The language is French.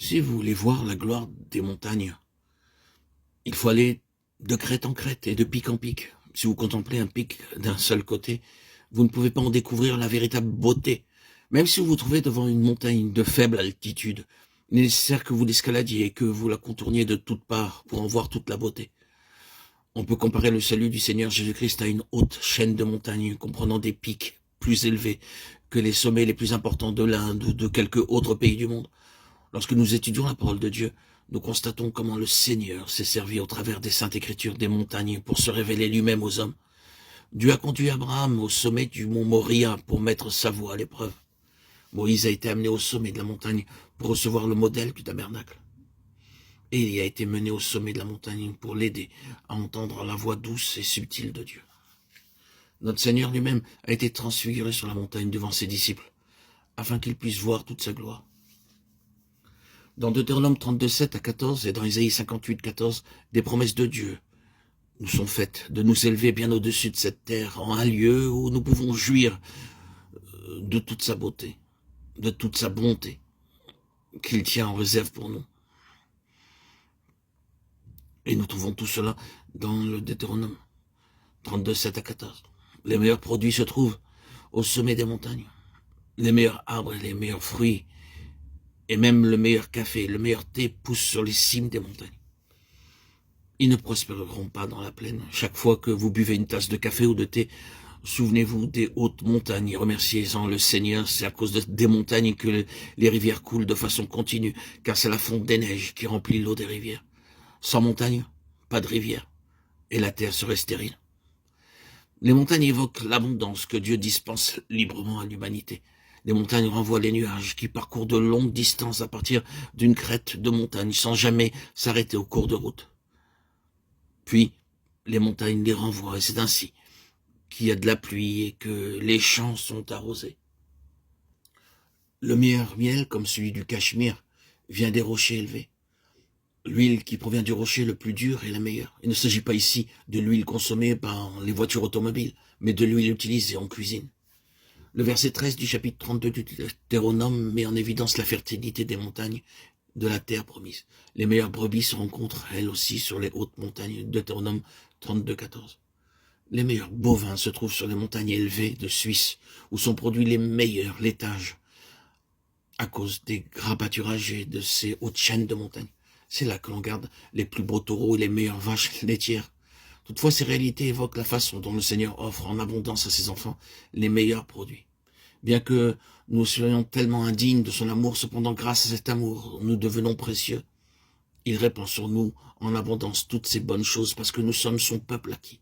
Si vous voulez voir la gloire des montagnes, il faut aller de crête en crête et de pic en pic. Si vous contemplez un pic d'un seul côté, vous ne pouvez pas en découvrir la véritable beauté. Même si vous vous trouvez devant une montagne de faible altitude, il est nécessaire que vous l'escaladiez et que vous la contourniez de toutes parts pour en voir toute la beauté. On peut comparer le salut du Seigneur Jésus-Christ à une haute chaîne de montagnes comprenant des pics plus élevés que les sommets les plus importants de l'Inde ou de quelque autre pays du monde. Lorsque nous étudions la parole de Dieu, nous constatons comment le Seigneur s'est servi au travers des Saintes Écritures des montagnes pour se révéler lui-même aux hommes. Dieu a conduit Abraham au sommet du mont Moria pour mettre sa voix à l'épreuve. Moïse a été amené au sommet de la montagne pour recevoir le modèle du tabernacle. Et il a été mené au sommet de la montagne pour l'aider à entendre la voix douce et subtile de Dieu. Notre Seigneur lui-même a été transfiguré sur la montagne devant ses disciples, afin qu'ils puissent voir toute sa gloire. Dans Deutéronome 32, 7 à 14 et dans Isaïe 58, 14, des promesses de Dieu nous sont faites de nous élever bien au-dessus de cette terre, en un lieu où nous pouvons jouir de toute sa beauté, de toute sa bonté qu'il tient en réserve pour nous. Et nous trouvons tout cela dans le Deutéronome 32, 7 à 14. Les meilleurs produits se trouvent au sommet des montagnes. Les meilleurs arbres et les meilleurs fruits, et même le meilleur café, le meilleur thé poussent sur les cimes des montagnes. Ils ne prospéreront pas dans la plaine. Chaque fois que vous buvez une tasse de café ou de thé, souvenez-vous des hautes montagnes et remerciez-en le Seigneur. C'est à cause des montagnes que les rivières coulent de façon continue, car c'est la fonte des neiges qui remplit l'eau des rivières. Sans montagne, pas de rivière, et la terre serait stérile. Les montagnes évoquent l'abondance que Dieu dispense librement à l'humanité. Les montagnes renvoient les nuages qui parcourent de longues distances à partir d'une crête de montagne sans jamais s'arrêter au cours de route. Puis, les montagnes les renvoient et c'est ainsi qu'il y a de la pluie et que les champs sont arrosés. Le meilleur miel, comme celui du Cachemire, vient des rochers élevés. L'huile qui provient du rocher le plus dur est la meilleure. Il ne s'agit pas ici de l'huile consommée par les voitures automobiles, mais de l'huile utilisée en cuisine. Le verset 13 du chapitre 32 du Deutéronome met en évidence la fertilité des montagnes de la terre promise. Les meilleures brebis se rencontrent, elles aussi, sur les hautes montagnes. Deutéronome 32, 14. Les meilleurs bovins se trouvent sur les montagnes élevées de Suisse, où sont produits les meilleurs laitages, à cause des gras pâturages et de ces hautes chaînes de montagnes. C'est là que l'on garde les plus beaux taureaux et les meilleures vaches laitières. Toutefois, ces réalités évoquent la façon dont le Seigneur offre en abondance à ses enfants les meilleurs produits. Bien que nous soyons tellement indignes de son amour, cependant, grâce à cet amour, nous devenons précieux. Il répand sur nous en abondance toutes ces bonnes choses parce que nous sommes son peuple acquis.